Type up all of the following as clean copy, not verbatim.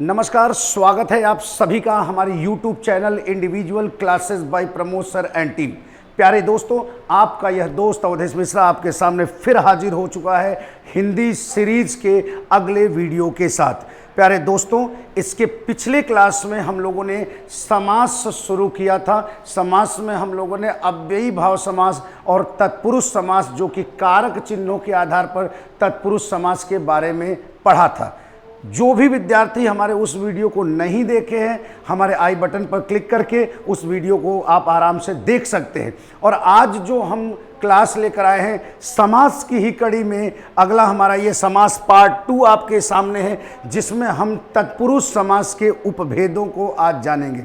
नमस्कार, स्वागत है आप सभी का हमारे YouTube channel individual classes bye Pramod sir and team. प्यारे दोस्तों, आपका यह दोस्त अवधेश मिश्रा आपके सामने फिर हाजिर हो चुका है हिंदी सीरीज के अगले वीडियो के साथ। प्यारे दोस्तों, इसके पिछले क्लास में हम लोगों ने समास शुरू किया था। समास में हम लोगों ने अव्ययी भाव समास और तत्पुरुष समास, जो कि कारक चिन्हों के आधार पर तत्पुरुष समास के बारे में पढ़ा था। जो भी विद्यार्थी हमारे उस वीडियो को नहीं देखे हैं, हमारे आई बटन पर क्लिक करके उस वीडियो को आप आराम से देख सकते हैं। और आज जो हम क्लास लेकर आए हैं समास की ही कड़ी में, अगला हमारा ये समास पार्ट 2 आपके सामने है, जिसमें हम तत्पुरुष समास के उपभेदों को आज जानेंगे।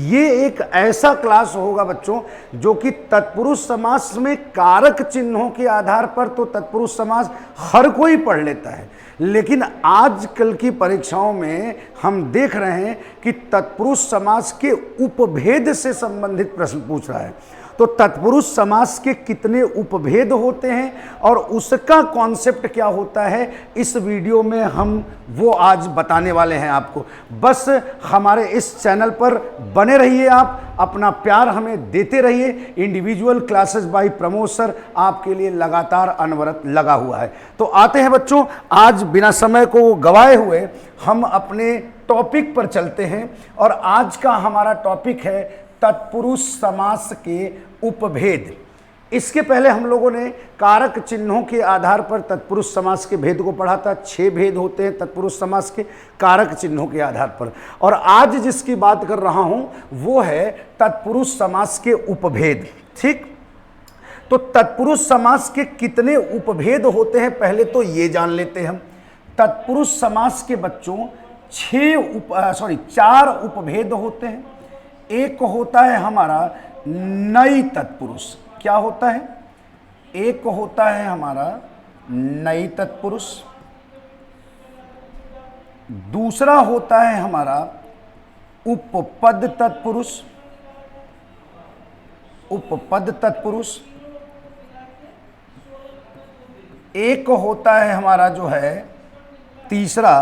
ये एक ऐसा क्लास होगा बच्चों जो कि तत्पुरुष समास में कारक चिन्हों के आधार पर तो तत्पुरुष समास हर कोई पढ़ लेता है, लेकिन आजकल की परीक्षाओं में हम देख रहे हैं कि तत्पुरुष समास के उपभेद से संबंधित प्रश्न पूछ रहा है। तो तत्पुरुष समास के कितने उपभेद होते हैं और उसका कॉन्सेप्ट क्या होता है, इस वीडियो में हम वो आज बताने वाले हैं आपको। बस हमारे इस चैनल पर बने रहिए, आप अपना प्यार हमें देते रहिए। Individual classes bye Pramod sir आपके लिए लगातार अनवरत लगा हुआ है। तो आते हैं बच्चों, आज बिना समय को गवाए हुए हम अपने टॉपिक पर चलते हैं। और आज का हमारा टॉपिक है तत्पुरुष समास के उपभेद। इसके पहले हम लोगों ने कारक चिन्हों के आधार पर तत्पुरुष समास के भेद को पढ़ा था। 6 भेद होते हैं तत्पुरुष समास के कारक चिन्हों के आधार पर। और आज जिसकी बात कर रहा हूं वो है तत्पुरुष समास के उपभेद। ठीक, तो तत्पुरुष समास के कितने उपभेद होते हैं पहले तो ये जान लेते हैं हम। तत्पुरुष समास के बच्चों 4 उपभेद होते हैं। एक होता है हमारा नई तत्पुरुष। क्या होता है? एक होता है हमारा नई तत्पुरुष, दूसरा होता है हमारा उपपद तत्पुरुष। उपपद तत्पुरुष एक होता है हमारा जो है तीसरा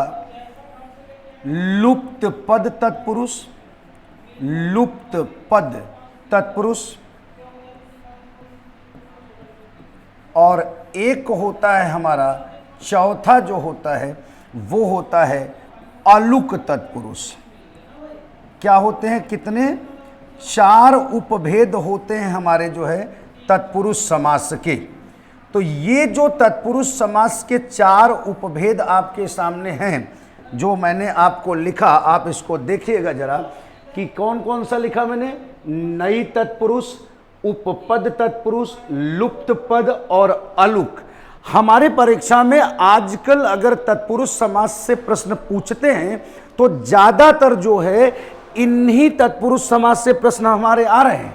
लुप्त पद तत्पुरुष। लुप्त पद तत्पुरुष। और एक होता है हमारा चौथा जो होता है वो होता है अलुक तत्पुरुष। क्या होते हैं? कितने? 4 उपभेद होते हैं हमारे जो है तत्पुरुष समास के। तो ये जो तत्पुरुष समास के 4 उपभेद आपके सामने हैं, जो मैंने आपको लिखा, आप इसको देखिएगा जरा कि कौन कौन सा लिखा मैंने। नई तत्पुरुष, उपपद तत्पुरुष, लुप्त पद और अलुक। हमारे परीक्षा में आजकल अगर तत्पुरुष समास से प्रश्न पूछते हैं तो ज्यादातर जो है इन्हीं तत्पुरुष समास से प्रश्न हमारे आ रहे हैं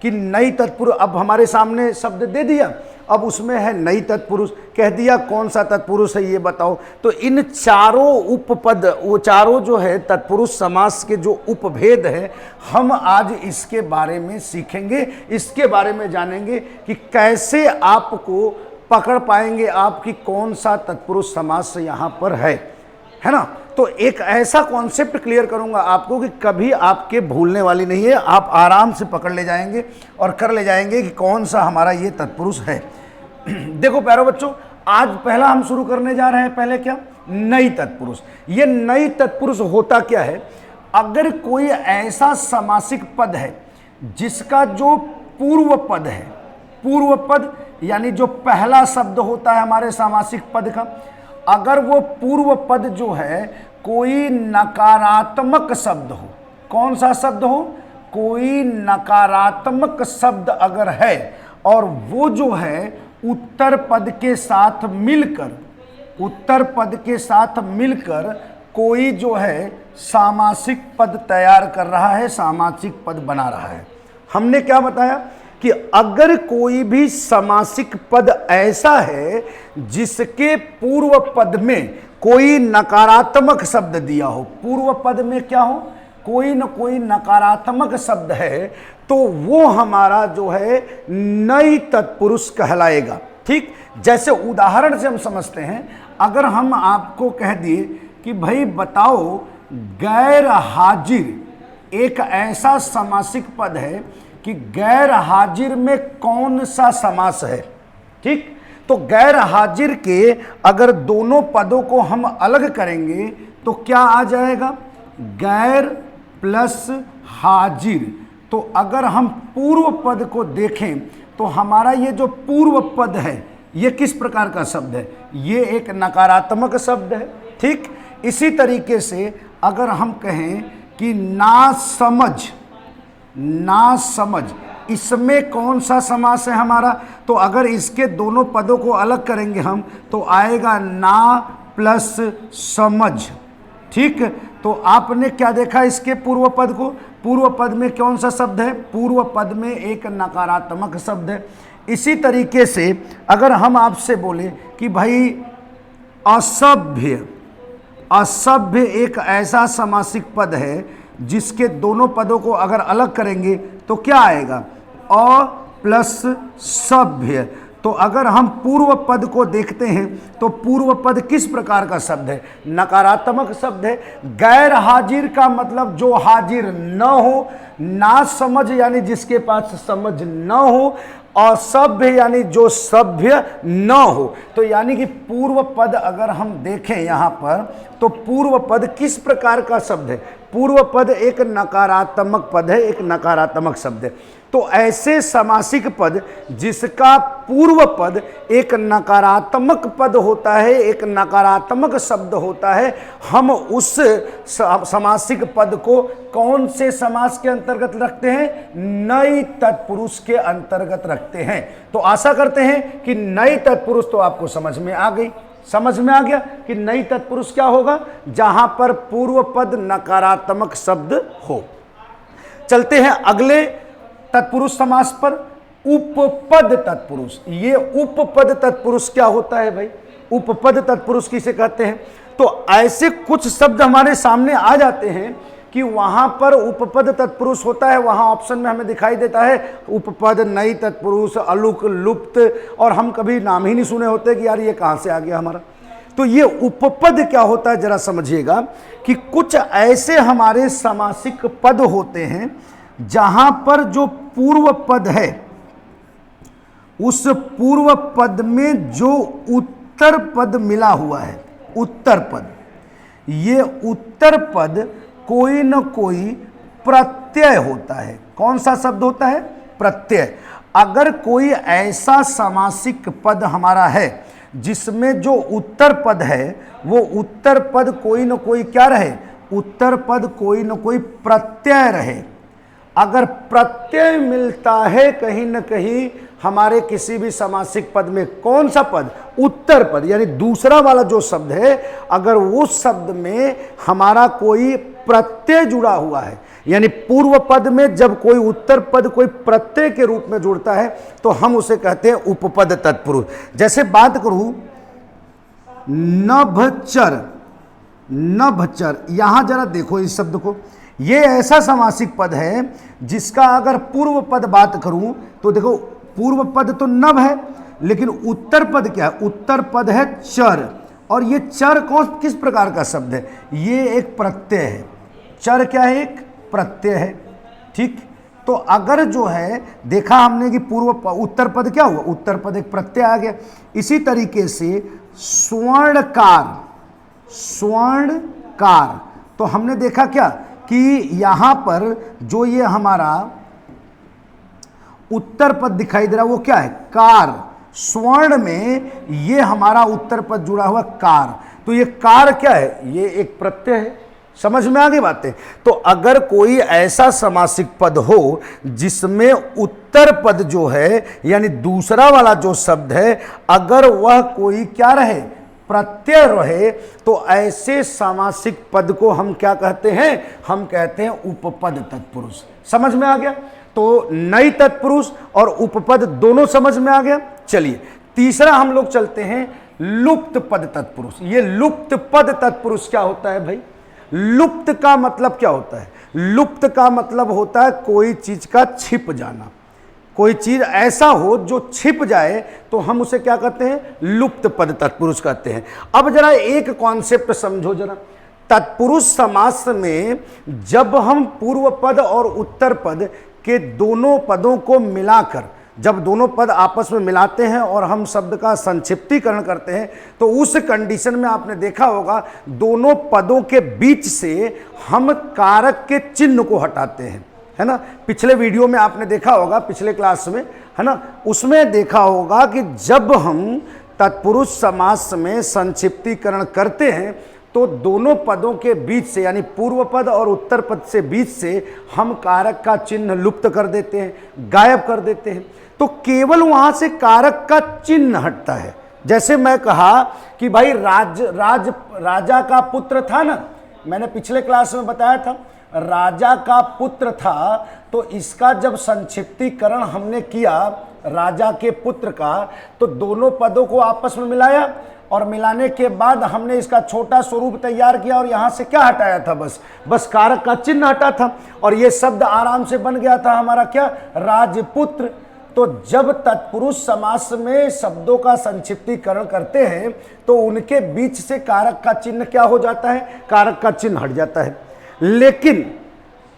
कि नई तत्पुरुष। अब हमारे सामने शब्द दे दिया, अब उसमें है नई तत्पुरुष, कह दिया कौन सा तत्पुरुष है ये बताओ। तो इन चारों उपपद, वो चारों जो है तत्पुरुष समास के जो उपभेद है, हम आज इसके बारे में सीखेंगे, इसके बारे में जानेंगे कि कैसे आपको पकड़ पाएंगे आपकी कौन सा तत्पुरुष समास यहाँ पर है ना। तो एक ऐसा कॉन्सेप्ट क्लियर करूंगा आपको कि कभी आपके भूलने वाली नहीं है, आप आराम से पकड़ ले जाएंगे और कर ले जाएंगे कि कौन सा हमारा ये तत्पुरुष है। देखो प्यारे बच्चों, आज पहला हम शुरू करने जा रहे हैं। पहले क्या? नई तत्पुरुष। ये नई तत्पुरुष होता क्या है? अगर कोई ऐसा समासिक पद है जिसका जो पूर्व पद है, पूर्व पद यानी जो पहला शब्द होता है हमारे समासिक पद का, अगर वो पूर्व पद जो है कोई नकारात्मक शब्द हो। कौन सा शब्द हो? कोई नकारात्मक शब्द अगर है और वो जो है उत्तर पद के साथ मिलकर, उत्तर पद के साथ मिलकर कोई जो है सामासिक पद तैयार कर रहा है, सामासिक पद बना रहा है। हमने क्या बताया कि अगर कोई भी समासिक पद ऐसा है जिसके पूर्व पद में कोई नकारात्मक शब्द दिया हो, पूर्व पद में क्या हो? कोई न कोई नकारात्मक शब्द है, तो वो हमारा जो है नई तत्पुरुष कहलाएगा। ठीक, जैसे उदाहरण से हम समझते हैं, अगर हम आपको कह दिए कि भाई बताओ गैर हाजिर एक ऐसा समासिक पद है कि गैर हाजिर में कौन सा समास है। ठीक, तो गैर हाजिर के अगर दोनों पदों को हम अलग करेंगे तो क्या आ जाएगा, गैर प्लस हाजिर। तो अगर हम पूर्व पद को देखें तो हमारा ये जो पूर्व पद है ये किस प्रकार का शब्द है, ये एक नकारात्मक शब्द है। ठीक, इसी तरीके से अगर हम कहें कि नासमझ, नासमझ, इसमें कौन सा समास है हमारा, तो अगर इसके दोनों पदों को अलग करेंगे हम तो आएगा ना प्लस समझ। ठीक, तो आपने क्या देखा इसके पूर्व पद को, पूर्व पद में कौन सा शब्द है, पूर्व पद में एक नकारात्मक शब्द है। इसी तरीके से अगर हम आपसे बोले कि भाई असभ्य, असभ्य एक ऐसा समासिक पद है जिसके दोनों पदों को अगर अलग करेंगे तो क्या आएगा, अ प्लस सभ्य। तो अगर हम पूर्व पद को देखते हैं तो पूर्व पद किस प्रकार का शब्द है, नकारात्मक शब्द है। गैर हाजिर का मतलब जो हाजिर न हो, ना समझ यानी जिसके पास समझ न हो, असभ्य यानी जो सभ्य न हो। तो यानी कि पूर्व पद अगर हम देखें यहाँ पर तो पूर्व पद किस प्रकार का शब्द है, पूर्व पद एक नकारात्मक पद है, एक नकारात्मक शब्द है। तो ऐसे समासिक पद जिसका पूर्व पद एक नकारात्मक पद होता है, एक नकारात्मक शब्द होता है, हम उस समासिक पद को कौन से समास के अंतर्गत रखते हैं, नई तत्पुरुष के अंतर्गत रखते हैं। तो आशा करते हैं कि नई तत्पुरुष तो आपको समझ में आ गई, समझ में आ गया कि नई तत्पुरुष क्या होगा, जहां पर पूर्व पद नकारात्मक शब्द हो। चलते हैं अगले तत्पुरुष समास पर, उपपद तत्पुरुष। ये उपपद तत्पुरुष क्या होता है भाई, उपपद तत्पुरुष किसे कहते हैं। तो ऐसे कुछ शब्द हमारे सामने आ जाते हैं कि वहां पर उपपद तत्पुरुष होता है, वहां ऑप्शन में हमें दिखाई देता है उपपद, नई तत्पुरुष, अलुक, लुप्त, और हम कभी नाम ही नहीं सुने होते कि यार ये कहां से आ गया हमारा। तो ये उपपद क्या होता है जरा समझिएगा कि कुछ ऐसे हमारे समासिक पद होते हैं जहां पर जो पूर्व पद है उस पूर्व पद में जो उत्तर पद मिला हुआ है, उत्तर पद, ये उत्तर पद कोई न कोई प्रत्यय होता है। कौन सा शब्द होता है, प्रत्यय। अगर कोई ऐसा समासिक पद हमारा है जिसमें जो उत्तर पद है वो उत्तर पद कोई न कोई क्या रहे, उत्तर पद कोई न कोई प्रत्यय रहे। अगर प्रत्यय मिलता है कहीं न कहीं हमारे किसी भी समासिक पद में, कौन सा पद, उत्तर पद, यानी दूसरा वाला जो शब्द है, अगर उस शब्द में हमारा कोई प्रत्यय जुड़ा हुआ है, यानी पूर्व पद में जब कोई उत्तर पद कोई प्रत्यय के रूप में जुड़ता है तो हम उसे कहते हैं उपपद तत्पुरुष। जैसे बात करूं नभचर, नभचर, यहां जरा देखो इस शब्द को, ये ऐसा समासिक पद है जिसका अगर पूर्व पद बात करूं तो देखो पूर्व पद तो नभ है लेकिन उत्तर पद क्या है, उत्तर पद है चर, और ये चर कौन किस प्रकार का शब्द है, ये एक प्रत्यय है। चर क्या है, एक प्रत्यय है। ठीक, तो अगर जो है देखा हमने कि पूर्व उत्तर पद क्या हुआ, उत्तर पद एक प्रत्यय आ गया। इसी तरीके से स्वर्णकार, स्वर्णकार, तो हमने देखा क्या कि यहां पर जो ये हमारा उत्तर पद दिखाई दे रहा है वो क्या है, कार। स्वर्ण में ये हमारा उत्तर पद जुड़ा हुआ कार, तो ये कार क्या है, ये एक प्रत्यय है। समझ में आ गई बातें। तो अगर कोई ऐसा समासिक पद हो जिसमें उत्तर पद जो है यानी दूसरा वाला जो शब्द है अगर वह कोई क्या रहे, प्रत्यय रहे, तो ऐसे समासिक पद को हम क्या कहते हैं, हम कहते हैं उपपद तत्पुरुष। समझ में आ गया। तो नई तत्पुरुष और उपपद दोनों समझ में आ गया। चलिए तीसरा हम लोग चलते हैं लुप्त पद तत्पुरुष। ये लुप्त पद तत्पुरुष क्या होता है भाई, लुप्त का मतलब क्या होता है, लुप्त का मतलब होता है कोई चीज का छिप जाना, कोई चीज ऐसा हो जो छिप जाए तो हम उसे क्या कहते हैं, लुप्त पद तत्पुरुष कहते हैं। अब जरा एक कॉन्सेप्ट समझो जरा, तत्पुरुष समास में जब हम पूर्व पद और उत्तर पद के दोनों पदों को मिलाकर, जब दोनों पद आपस में मिलाते हैं और हम शब्द का संक्षिप्तीकरण करते हैं, तो उस कंडीशन में आपने देखा होगा दोनों पदों के बीच से हम कारक के चिन्ह को हटाते हैं, है ना। पिछले वीडियो में आपने देखा होगा, पिछले क्लास में, है ना, उसमें देखा होगा कि जब हम तत्पुरुष समास में संक्षिप्तीकरण करते हैं तो दोनों पदों के बीच से, यानी पूर्व पद और उत्तर पद से बीच से हम कारक का चिन्ह लुप्त कर देते हैं, गायब कर देते हैं। तो केवल वहां से कारक का चिन्ह हटता है। जैसे मैं कहा कि भाई राजा का पुत्र था ना, मैंने पिछले क्लास में बताया था राजा का पुत्र था, तो इसका जब संक्षिप्तीकरण हमने किया राजा के पुत्र का, तो दोनों पदों को आपस में मिलाया और मिलाने के बाद हमने इसका छोटा स्वरूप तैयार किया और यहां से क्या हटाया था, बस कारक का चिन्ह हटा था और ये शब्द आराम से बन गया था हमारा क्या, राजपुत्र। तो जब तत्पुरुष समास में शब्दों का संक्षिप्तीकरण करते हैं तो उनके बीच से कारक का चिन्ह क्या हो जाता है, कारक का चिन्ह हट जाता है। लेकिन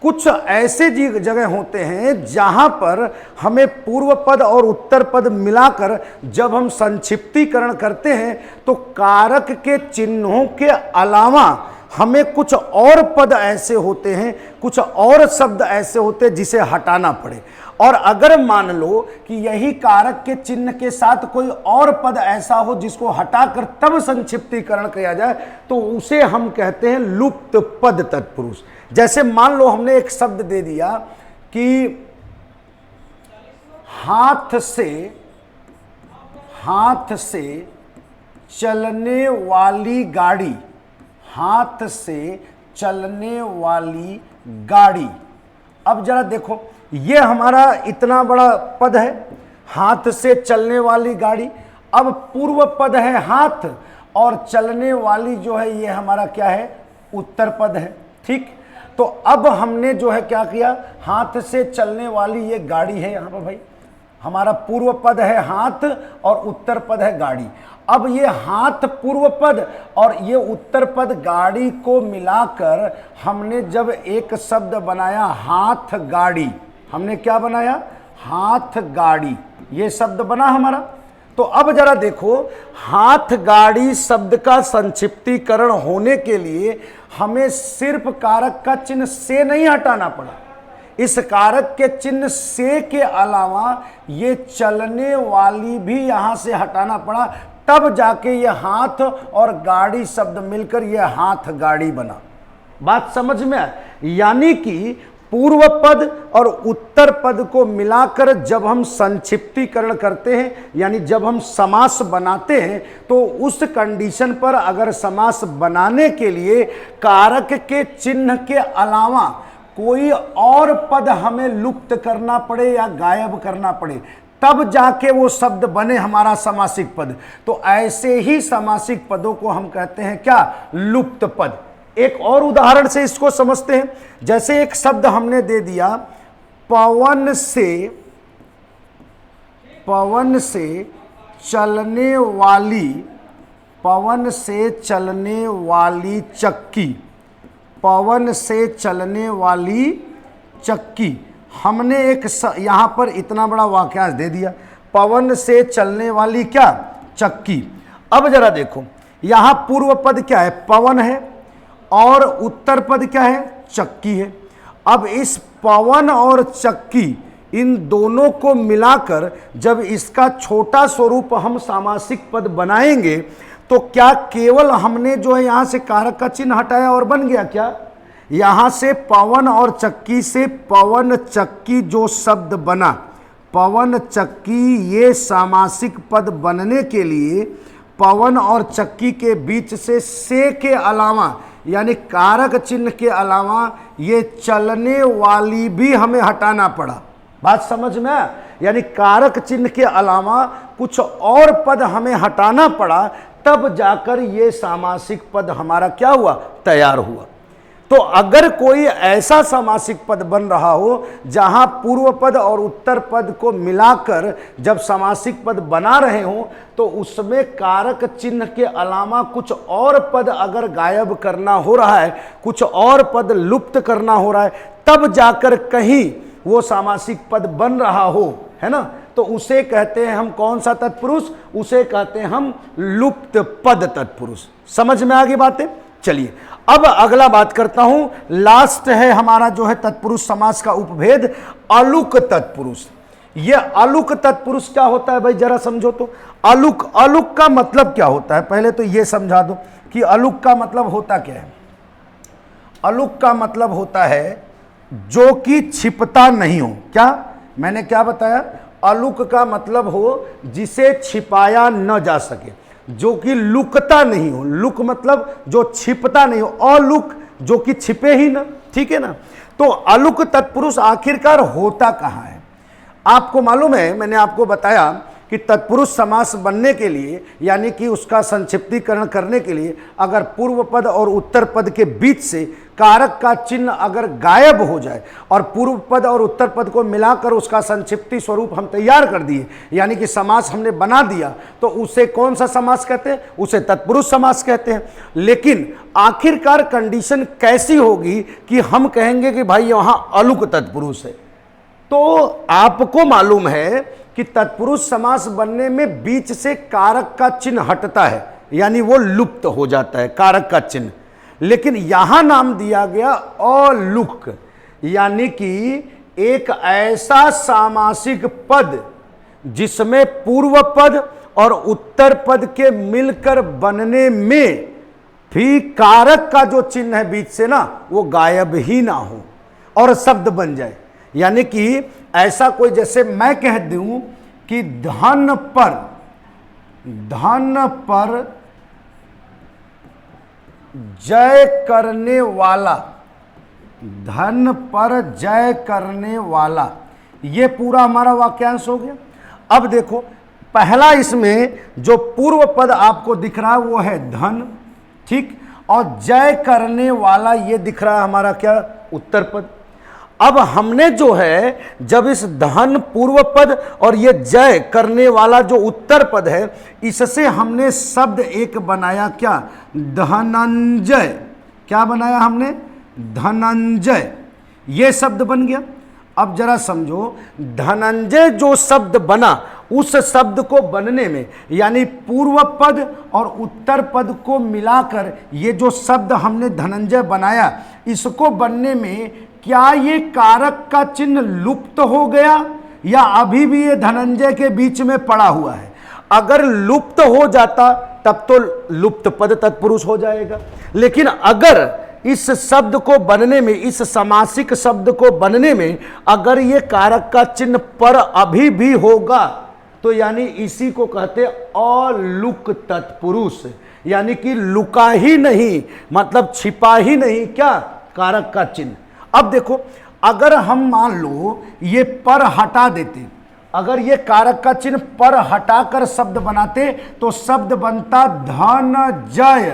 कुछ ऐसे जगह होते हैं जहां पर हमें पूर्व पद और उत्तर पद मिलाकर जब हम संक्षिप्तीकरण करते हैं तो कारक के चिन्हों के अलावा हमें कुछ और पद ऐसे होते हैं, कुछ और शब्द ऐसे होते हैं जिसे हटाना पड़े। और अगर मान लो कि यही कारक के चिन्ह के साथ कोई और पद ऐसा हो जिसको हटाकर तब संक्षिप्तीकरण किया जाए तो उसे हम कहते हैं लुप्त पद तत्पुरुष। जैसे मान लो हमने एक शब्द दे दिया कि हाथ से चलने वाली गाड़ी, हाथ से चलने वाली गाड़ी। अब जरा देखो, ये हमारा इतना बड़ा पद है, हाथ से चलने वाली गाड़ी। अब पूर्व पद है हाथ और चलने वाली जो है ये हमारा क्या है, उत्तर पद है, ठीक। तो अब हमने जो है क्या किया, हाथ से चलने वाली ये गाड़ी है, यहां पर भाई हमारा पूर्व पद है हाथ और उत्तर पद है गाड़ी। अब ये हाथ पूर्व पद और ये उत्तर पद गाड़ी को मिलाकर हमने जब एक शब्द बनाया हाथ गाड़ी, हमने क्या बनाया, हाथ गाड़ी, ये शब्द बना हमारा। तो अब जरा देखो, हाथ गाड़ी शब्द का संक्षिप्तीकरण होने के लिए हमें सिर्फ कारक का चिन्ह से नहीं हटाना पड़ा, इस कारक के चिन्ह से के अलावा ये चलने वाली भी यहां से हटाना पड़ा, तब जाके ये हाथ और गाड़ी शब्द मिलकर ये हाथ गाड़ी बना। बात समझ में आए? यानी कि पूर्व पद और उत्तर पद को मिलाकर जब हम संक्षिप्तीकरण करते हैं, यानी जब हम समास बनाते हैं, तो उस कंडीशन पर अगर समास बनाने के लिए कारक के चिन्ह के अलावा कोई और पद हमें लुप्त करना पड़े या गायब करना पड़े, तब जाके वो शब्द बने हमारा समासिक पद। तो ऐसे ही समासिक पदों को हम कहते हैं क्या, लुप्त पद। एक और उदाहरण से इसको समझते हैं। जैसे एक शब्द हमने दे दिया पवन से चलने वाली, पवन से चलने वाली चक्की, पवन से चलने वाली चक्की। हमने एक यहां पर इतना बड़ा वाक्यांश दे दिया, पवन से चलने वाली क्या, चक्की। अब जरा देखो, यहां पूर्व पद क्या है, पवन है, और उत्तर पद क्या है, चक्की है। अब इस पवन और चक्की इन दोनों को मिलाकर जब इसका छोटा स्वरूप हम सामासिक पद बनाएंगे तो क्या केवल हमने जो है यहां से कारक का चिन्ह हटाया और बन गया क्या, यहां से पवन और चक्की से पवन चक्की जो शब्द बना, पवन चक्की, ये सामासिक पद बनने के लिए पवन और चक्की के बीच से के अलावा, यानी कारक चिन्ह के अलावा ये चलने वाली भी हमें हटाना पड़ा। बात समझ में आया? यानी कारक चिन्ह के अलावा कुछ और पद हमें हटाना पड़ा, तब जाकर ये सामासिक पद हमारा क्या हुआ, तैयार हुआ। तो अगर कोई ऐसा सामासिक पद बन रहा हो जहां पूर्व पद और उत्तर पद को मिलाकर जब सामासिक पद बना रहे हो, तो उसमें कारक चिन्ह के अलावा कुछ और पद अगर गायब करना हो रहा है, कुछ और पद लुप्त करना हो रहा है, तब जाकर कहीं वो सामासिक पद बन रहा हो, है ना, तो उसे कहते हैं हम कौन सा तत्पुरुष? उसे कहते हैं हम लुप्त पद तत्पुरुष। समझ में आ गई बातें? चलिए अब अगला बात करता हूं। लास्ट है हमारा जो है तत्पुरुष समास का उपभेद, अलुक तत्पुरुष। यह अलुक तत्पुरुष क्या होता है भाई, जरा समझो तो। अलुक, अलुक का मतलब क्या होता है? पहले तो यह समझा दो कि अलुक का मतलब होता क्या है। अलुक का मतलब होता है जो कि छिपता नहीं हो। क्या मैंने क्या बताया? अलुक का मतलब हो जिसे छिपाया न जा सके, जो कि लुकता नहीं हो। लुक मतलब जो छिपता नहीं हो, अलुक जो कि छिपे ही ना, ठीक है ना। तो अलुक तत्पुरुष आखिरकार होता कहां है? आपको मालूम है, मैंने आपको बताया कि तत्पुरुष समास बनने के लिए, यानी कि उसका संक्षिप्तीकरण करने के लिए, अगर पूर्व पद और उत्तर पद के बीच से कारक का चिन्ह अगर गायब हो जाए और पूर्व पद और उत्तर पद को मिलाकर उसका संक्षिप्ती स्वरूप हम तैयार कर दिए, यानी कि समास हमने बना दिया, तो उसे कौन सा समास कहते हैं? उसे तत्पुरुष समास कहते हैं। लेकिन आखिरकार कंडीशन कैसी होगी कि हम कहेंगे कि भाई यहां अलुक तत्पुरुष है? तो आपको मालूम है कि तत्पुरुष समास बनने में बीच से कारक का चिन्ह हटता है, यानी वो लुप्त हो जाता है कारक का चिन्ह। लेकिन यहां नाम दिया गया अलुक, यानी कि एक ऐसा सामासिक पद जिसमें पूर्व पद और उत्तर पद के मिलकर बनने में भी कारक का जो चिन्ह है बीच से ना, वो गायब ही ना हो और शब्द बन जाए। यानी कि ऐसा कोई, जैसे मैं कह दूं कि धन पर जय करने वाला, धन पर जय करने वाला, ये पूरा हमारा वाक्यांश हो गया। अब देखो, पहला इसमें जो पूर्व पद आपको दिख रहा है वो है धन, ठीक, और जय करने वाला ये दिख रहा है हमारा क्या? उत्तर पद। अब हमने जो है जब इस धन पूर्व पद और ये जय करने वाला जो उत्तर पद है, इससे हमने शब्द एक बनाया, क्या? धनंजय। क्या बनाया हमने? धनंजय। ये शब्द बन गया। अब जरा समझो, धनंजय जो शब्द बना, उस शब्द को बनने में, यानी पूर्व पद और उत्तर पद को मिलाकर ये जो शब्द हमने धनंजय बनाया, इसको बनने में क्या ये कारक का चिन्ह लुप्त हो गया या अभी भी ये धनंजय के बीच में पड़ा हुआ है? अगर लुप्त हो जाता तब तो लुप्त पद तत्पुरुष हो जाएगा। लेकिन अगर इस शब्द को बनने में, इस समासिक शब्द को बनने में अगर ये कारक का चिन्ह पर अभी भी होगा, तो यानी इसी को कहते अलुक तत्पुरुष, यानी कि लुका ही नहीं, मतलब छिपा ही नहीं क्या? कारक का चिन्ह। अब देखो, अगर हम मान लो ये पर हटा देते, अगर ये कारक का चिन्ह पर हटाकर शब्द बनाते, तो शब्द बनता धनजय।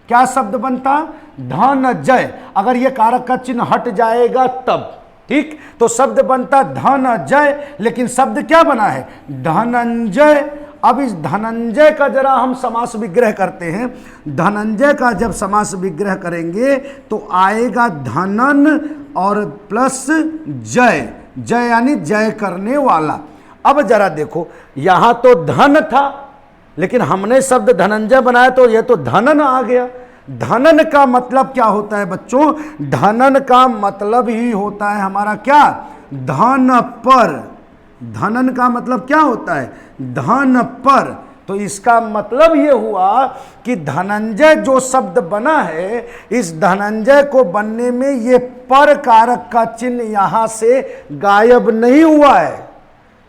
क्या शब्द बनता? धनजय। अगर ये कारक का चिन्ह हट जाएगा तब, ठीक, तो शब्द बनता धनजय। लेकिन शब्द क्या बना है? धनंजय। अब इस धनंजय का जरा हम समास विग्रह करते हैं। धनंजय का जब समास विग्रह करेंगे तो आएगा धनन और प्लस जय। जय यानी जय करने वाला। अब जरा देखो, यहां तो धन था, लेकिन हमने शब्द धनंजय बनाया तो यह तो धनन आ गया। धनन का मतलब क्या होता है बच्चों? धनन का मतलब ही होता है हमारा क्या? धन पर। धनन का मतलब क्या होता है? धन पर। तो इसका मतलब ये हुआ कि धनंजय जो शब्द बना है, इस धनंजय को बनने में ये पर कारक का चिन्ह यहां से गायब नहीं हुआ है,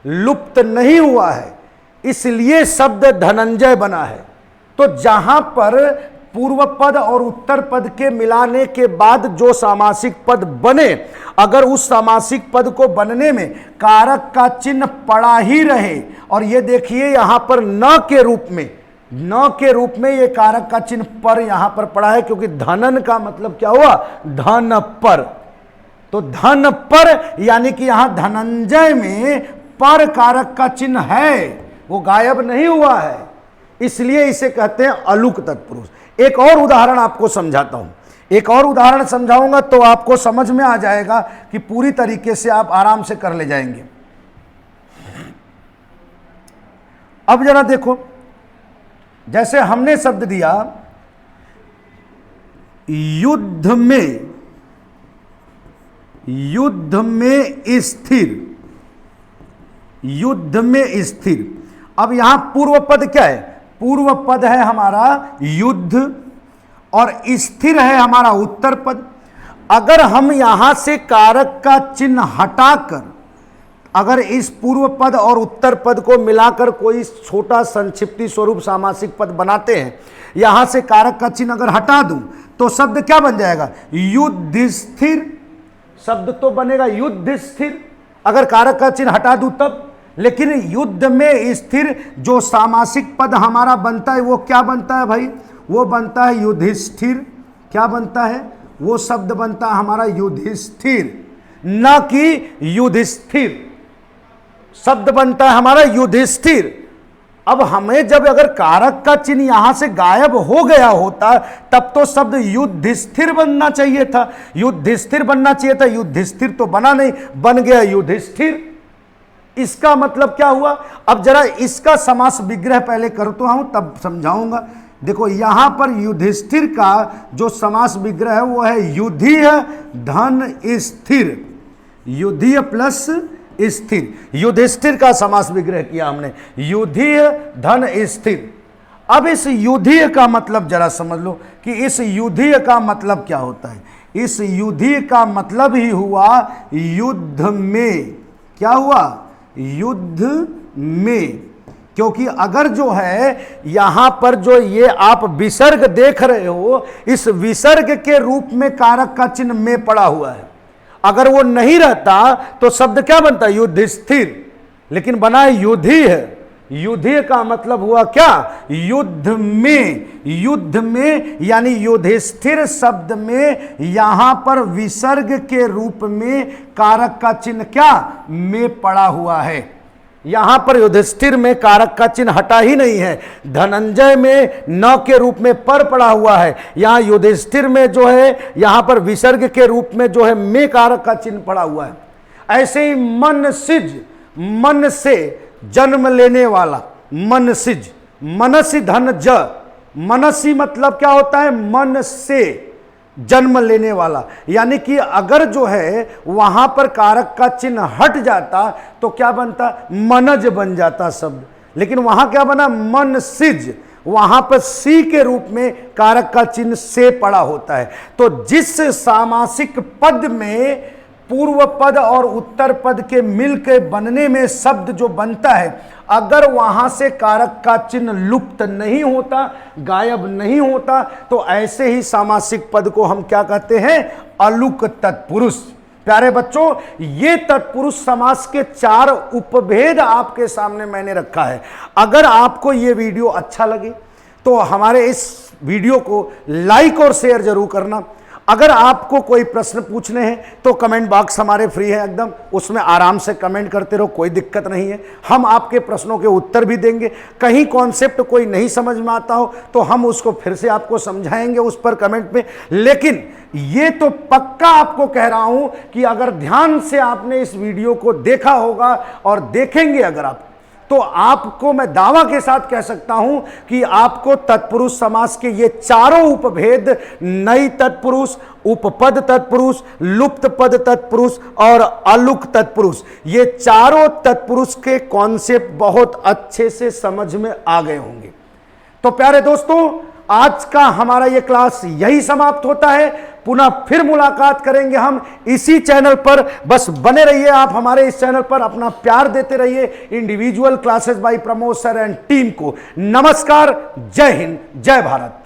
लुप्त नहीं हुआ है, इसलिए शब्द धनंजय बना है। तो जहां पर पूर्व पद और उत्तर पद के मिलाने के बाद जो सामासिक पद बने, अगर उस सामासिक पद को बनने में कारक का चिन्ह पड़ा ही रहे, और ये देखिए यहां पर न के रूप में न के रूप में ये कारक का चिन्ह पर यहां पर पड़ा है, क्योंकि धनन का मतलब क्या हुआ, धन पर। तो धन पर यानी कि यहां धनंजय में पर कारक का चिन्ह है, वो गायब नहीं हुआ है, इसलिए इसे कहते हैं अलुक तत्पुरुष। एक और उदाहरण आपको समझाता हूं, एक और उदाहरण समझाऊंगा तो आपको समझ में आ जाएगा कि पूरी तरीके से आप आराम से कर ले जाएंगे। अब जरा देखो, जैसे हमने शब्द दिया युद्ध में, युद्ध में स्थिर, युद्ध में स्थिर। अब यहां पूर्व पद क्या है, पूर्व पद है हमारा युद्ध और स्थिर है हमारा उत्तर पद। अगर हम यहां से कारक का चिन्ह हटाकर अगर इस पूर्व पद और उत्तर पद को मिलाकर कोई छोटा संक्षिप्ति स्वरूप सामासिक पद बनाते हैं, यहां से कारक का चिन्ह अगर हटा दूं तो शब्द क्या बन जाएगा, युधिष्ठिर। शब्द तो बनेगा युधिष्ठिर अगर कारक का चिन्ह हटा दूं तब। लेकिन युद्ध में स्थिर जो सामासिक पद हमारा बनता है वो क्या बनता है भाई, वो बनता है युधिष्ठिर। क्या बनता है, वो शब्द बनता है हमारा युधिष्ठिर, न कि युधिष्ठिर। शब्द बनता है हमारा युधिष्ठिर। अब हमें जब अगर कारक का चिन्ह यहां से गायब हो गया होता तब तो शब्द युधिष्ठिर बनना चाहिए था, युधिष्ठिर बनना चाहिए था, युधिष्ठिर तो बना नहीं, बन गया युधिष्ठिर। इसका मतलब क्या हुआ, अब जरा इसका समास विग्रह पहले करता हूं तब समझाऊंगा। देखो यहां पर युधिष्ठिर का जो समास विग्रह है वो है युधिय धन स्थिर, युधिय प्लस स्थिर। युधिष्ठिर का समास विग्रह किया हमने, युधिय धन स्थिर। अब इस युधिय का मतलब जरा समझ लो कि इस युधिय का मतलब क्या होता है। इस युधिय का मतलब ही हुआ युद्ध में। क्या हुआ, युद्ध में। क्योंकि अगर जो है यहां पर जो ये आप विसर्ग देख रहे हो, इस विसर्ग के रूप में कारक का चिन्ह में पड़ा हुआ है। अगर वो नहीं रहता तो शब्द क्या बनता, युधिष्ठिर, लेकिन बना है युधिय। युधिय का मतलब हुआ क्या, युद्ध में। युद्ध में यानी युधिष्ठिर शब्द में यहां पर विसर्ग के रूप में कारक का चिन्ह क्या, में पड़ा हुआ है। यहां पर युधिष्ठिर में कारक का चिन्ह हटा ही नहीं है, धनंजय में न के रूप में पर पड़ा हुआ है। यहां युधिष्ठिर में जो है यहां पर विसर्ग के रूप में जो है में कारक का चिन्ह पड़ा हुआ है। ऐसे ही मनसिज, मन से जन्म लेने वाला, मनसिज, मनसी धन ज, मनसी मतलब क्या होता है, मन से जन्म लेने वाला। यानी कि अगर जो है वहां पर कारक का चिन्ह हट जाता तो क्या बनता, मनज बन जाता शब्द। लेकिन वहां क्या बना, मनसिज, वहां पर सी के रूप में कारक का चिन्ह से पड़ा होता है। तो जिस सामासिक पद में पूर्व पद और उत्तर पद के मिलकर बनने में शब्द जो बनता है, अगर वहां से कारक का चिन्ह लुप्त नहीं होता, गायब नहीं होता, तो ऐसे ही सामासिक पद को हम क्या कहते हैं, अलुक तत्पुरुष। प्यारे बच्चों, ये तत्पुरुष समास के 4 उपभेद आपके सामने मैंने रखा है। अगर आपको ये वीडियो अच्छा लगे तो हमारे इस वीडियो को लाइक और शेयर जरूर करना। अगर आपको कोई प्रश्न पूछने हैं तो कमेंट बॉक्स हमारे फ्री है एकदम, उसमें आराम से कमेंट करते रहो, कोई दिक्कत नहीं है। हम आपके प्रश्नों के उत्तर भी देंगे। कहीं कॉन्सेप्ट कोई नहीं समझ में आता हो तो हम उसको फिर से आपको समझाएंगे उस पर कमेंट में। लेकिन ये तो पक्का आपको कह रहा हूं कि अगर ध्यान से आपने इस वीडियो को देखा होगा और देखेंगे अगर आप, तो आपको मैं दावा के साथ कह सकता हूं कि आपको तत्पुरुष समास के ये 4 उपभेद, नई तत्पुरुष, उपपद तत्पुरुष, लुप्त पद तत्पुरुष और अलुक तत्पुरुष, ये 4 तत्पुरुष के कॉन्सेप्ट बहुत अच्छे से समझ में आ गए होंगे। तो प्यारे दोस्तों, आज का हमारा ये क्लास यही समाप्त होता है। पुनः फिर मुलाकात करेंगे हम इसी चैनल पर। बस बने रहिए आप हमारे इस चैनल पर, अपना प्यार देते रहिए individual classes bye Pramod sir and team को। नमस्कार, जय हिंद, जय भारत।